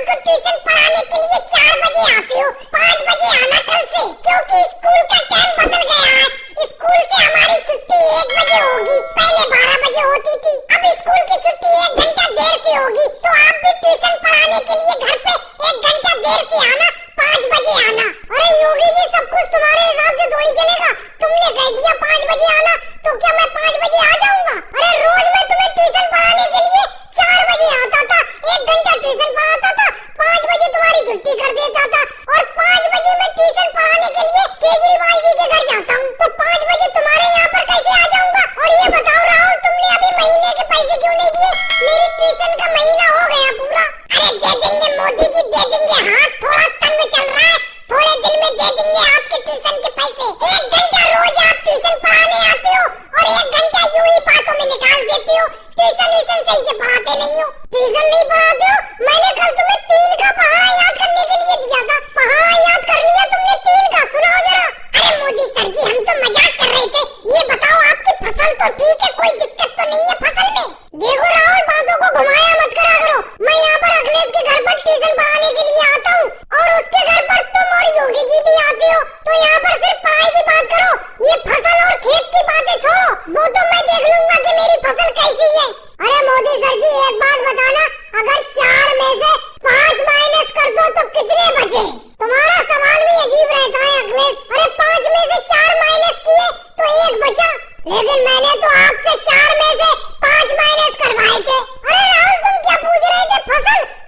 को ट्यूशन पढ़ाने के लिए 4 बजे आते हो, 5 बजे आना कल से, क्योंकि स्कूल का टाइम बदल गया है। स्कूल से हमारी छुट्टी 1 बजे होगी, पहले 12 बजे होती थी। अब स्कूल की छुट्टी 1 घंटा देर से होगी, तो आप भी ट्यूशन पढ़ाने के लिए घर पे 1 घंटा देर से आना, 5 बजे आना। अरे योगी जी, सब कुछ तुम्हारे हिसाब से थोड़ी चलेगा। तुमने कह दिया 5 बजे आना, तो क्या मैं 5 बजे आ जाऊंगा? अरे रोज मैं तुम्हें ट्यूशन पढ़ाने के लिए 4 बजे आता था, 1 घंटा ट्यूशन पढ़ाता था, 5 बजे तुम्हारी छुट्टी कर देता था, और 5 बजे मैं ट्यूशन पढ़ाने के लिए केजरीवाल जी के घर जाता हूँ, तो 5 बजे तुम्हारे यहाँ पर कैसे आ जाऊंगा? और ये बताओ राहुल, तुमने अभी महीने के पैसे क्यों नहीं दिए? मेरी ट्यूशन का महीना हो गया पूरा। अरे दे देंगे मोदी जी, दे देंगे। हाथ थोड़ा तंग चल रहा है, थोड़े दिन में दे देंगे आपके ट्यूशन के पैसे। 1 घंटा रोज आप ट्यूशन पढ़ाने आते हो और 1 घंटा यूं ही बातों में निकाल देते हो। ट्यूशन सही से पढ़ाते नहीं हो। ट्यूशन नहीं पढ़ाते हो? मैंने कल तुम्हें 3 का पहाड़ा याद करने के लिए दिया था, पहाड़ा याद कर लिया तुमने 3 का। सुनाओ जरा। अरे मोदी सर जी, हम तो मजाक कर रहे थे। ये बताओ, आपकी फसल तो ठीक है, कोई दिक्कत तो नहीं है फसल में? देखो राहुल, बातों को घुमाया मत करा करो। मैं यहाँ पर अखिलेश के घर पर ट्यूशन पढ़ाने के लिए आता हूँ, और उसके घर पर तुम और योगी जी भी आते हो, तो यहाँ पर सिर्फ पढ़ाई की बात करो। ये फसल और खेत की बातें छोड़ो, वो तो मैं देख लूंगा कि मेरी फसल कैसी है। अरे मोदी सर जी, एक बात बताना, अगर 4 में से 5 माइनस कर दो तो कितने बचे? तुम्हारा सवाल भी अजीब रहता है अखिलेश। अरे 5 में से 4 माइनस किए तो 1 बचा, लेकिन मैंने तो आपसे 4 में से 5 माइनस करवाए थे। अरे राहुल, तुम क्या पूछ रहे थे?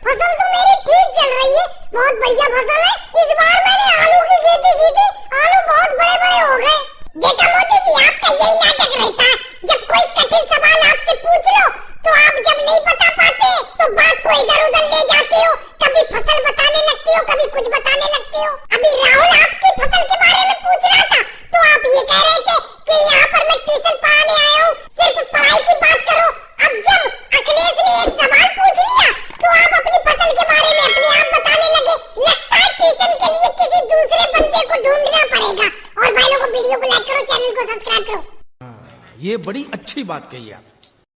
फसल तो मेरी ठीक चल रही है, बहुत बढ़िया फसल है। इस बार मैंने आलू की खेती की थी, आलू बहुत बड़े बड़े हो गए। देखा मोदी जी, आपका यही नाटक रहता है। जब कोई कठिन सवाल आपसे पूछ लो तो आप जब नहीं बता पाते तो बात को इधर उधर ले जाते हो, कभी फसल बताने लगते हो, कभी कुछ बताने लगते हो। अभी राहुल आपकी फसल के बारे में पूछ रहा था, तो आप ये कह रहे थे कि यहाँ पर मैं ट्यूशन पढ़ाने आया हूँ, सिर्फ पढ़ाई की बात करो। अब जब अखिलेश ने एक सवाल पूछ लिया तो आप अपनी फसल के बारे में अपने आप बताने लगे। लगता है ट्यूशन के लिए किसी दूसरे बंदे को ढूंढना पड़ेगा। और भाई लोगों को वीडियो को लाइक करो, चैनल को सब्सक्राइब करो। ये बड़ी अच्छी बात कही आप।